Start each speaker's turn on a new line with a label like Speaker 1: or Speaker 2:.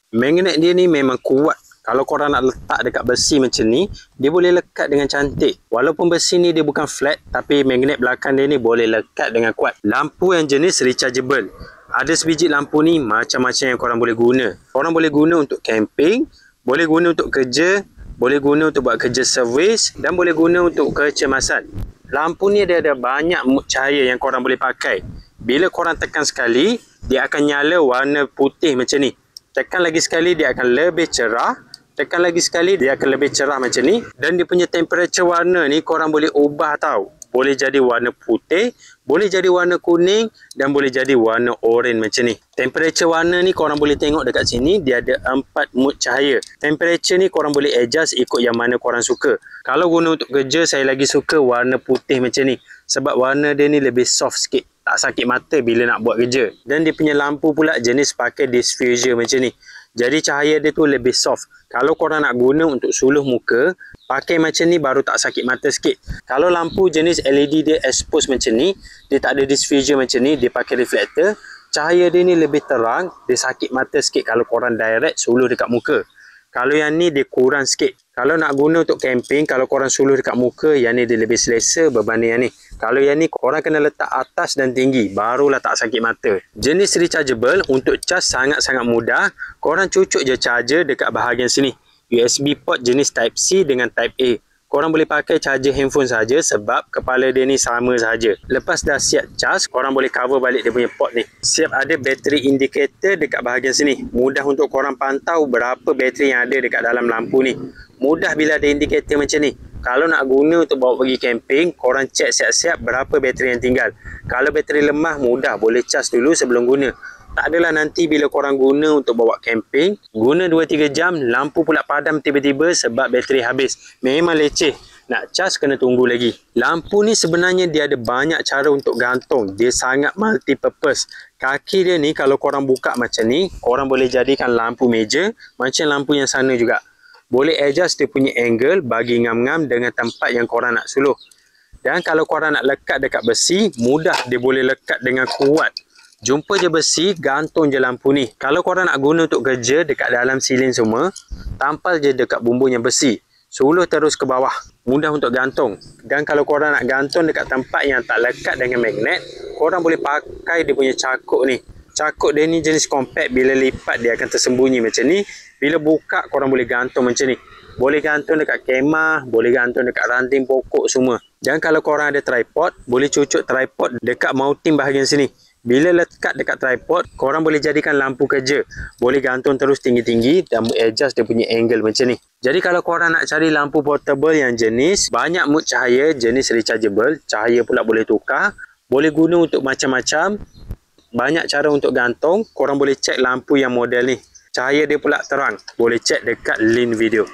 Speaker 1: Magnet dia ni memang kuat. Kalau korang nak letak dekat besi macam ni, dia boleh lekat dengan cantik. Walaupun besi ni dia bukan flat, tapi magnet belakang dia ni boleh lekat dengan kuat. Lampu yang jenis rechargeable. Ada sebiji lampu ni macam-macam yang korang boleh guna. Korang boleh guna untuk camping, boleh guna untuk kerja, boleh guna untuk buat kerja servis dan boleh guna untuk kecemasan. Lampu ni dia ada banyak mood cahaya yang korang boleh pakai. Bila korang tekan sekali, dia akan nyala warna putih macam ni. Tekan lagi sekali dia akan lebih cerah. Tekan lagi sekali dia akan lebih cerah macam ni. Dan dia punya temperature warna ni korang boleh ubah tau. Boleh jadi warna putih, boleh jadi warna kuning dan boleh jadi warna oranye macam ni. Temperature warna ni korang boleh tengok dekat sini. Dia ada 4 mood cahaya. Temperature ni korang boleh adjust ikut yang mana korang suka. Kalau guna untuk kerja, saya lagi suka warna putih macam ni. Sebab warna dia ni lebih soft sikit. Tak sakit mata bila nak buat kerja. Dan dia punya lampu pula jenis pakai diffuser macam ni. Jadi cahaya dia tu lebih soft. Kalau korang nak guna untuk suluh muka, pakai macam ni baru tak sakit mata sikit. Kalau lampu jenis LED dia expose macam ni, dia tak ada diffuser macam ni, dia pakai reflektor, cahaya dia ni lebih terang, dia sakit mata sikit kalau korang direct suluh dekat muka. Kalau yang ni dia kurang sikit. Kalau nak guna untuk camping, kalau korang suluh dekat muka, yang ni dia lebih selesa berbanding yang ni. Kalau yang ni korang kena letak atas dan tinggi, barulah tak sakit mata. Jenis rechargeable, untuk cas sangat-sangat mudah. Korang cucuk je charger dekat bahagian sini. USB port jenis Type C dengan Type A. Korang boleh pakai charger handphone saja sebab kepala dia ni sama saja. Lepas dah siap cas, korang boleh cover balik dia punya port ni. Siap ada battery indicator dekat bahagian sini. Mudah untuk korang pantau berapa bateri yang ada dekat dalam lampu ni. Mudah bila ada indikator macam ni. Kalau nak guna untuk bawa pergi camping, korang cek siap-siap berapa bateri yang tinggal. Kalau bateri lemah, mudah boleh cas dulu sebelum guna. Tak adalah nanti bila korang guna untuk bawa camping, guna 2-3 jam, lampu pula padam tiba-tiba sebab bateri habis. Memang leceh. Nak cas kena tunggu lagi. Lampu ni sebenarnya dia ada banyak cara untuk gantung. Dia sangat multi-purpose. Kaki dia ni kalau korang buka macam ni, korang boleh jadikan lampu meja macam lampu yang sana juga. Boleh adjust dia punya angle bagi ngam-ngam dengan tempat yang korang nak suluh. Dan kalau korang nak lekat dekat besi, mudah dia boleh lekat dengan kuat. Jumpa je besi, gantung je lampu ni. Kalau korang nak guna untuk kerja dekat dalam silin semua, tampal je dekat bumbung yang besi. Suluh terus ke bawah. Mudah untuk gantung. Dan kalau korang nak gantung dekat tempat yang tak lekat dengan magnet, korang boleh pakai dia punya cakuk ni. Cakuk dia ni jenis compact, bila lipat dia akan tersembunyi macam ni. Bila buka korang boleh gantung macam ni. Boleh gantung dekat kemah, boleh gantung dekat ranting pokok semua. Dan kalau korang ada tripod, boleh cucuk tripod dekat mounting bahagian sini. Bila lekat dekat tripod, korang boleh jadikan lampu kerja. Boleh gantung terus tinggi-tinggi dan adjust dia punya angle macam ni. Jadi kalau korang nak cari lampu portable yang jenis banyak mood cahaya, jenis rechargeable, cahaya pula boleh tukar, boleh guna untuk macam-macam, banyak cara untuk gantung, korang boleh cek lampu yang model ni. Cahaya dia pula terang. Boleh cek dekat link video.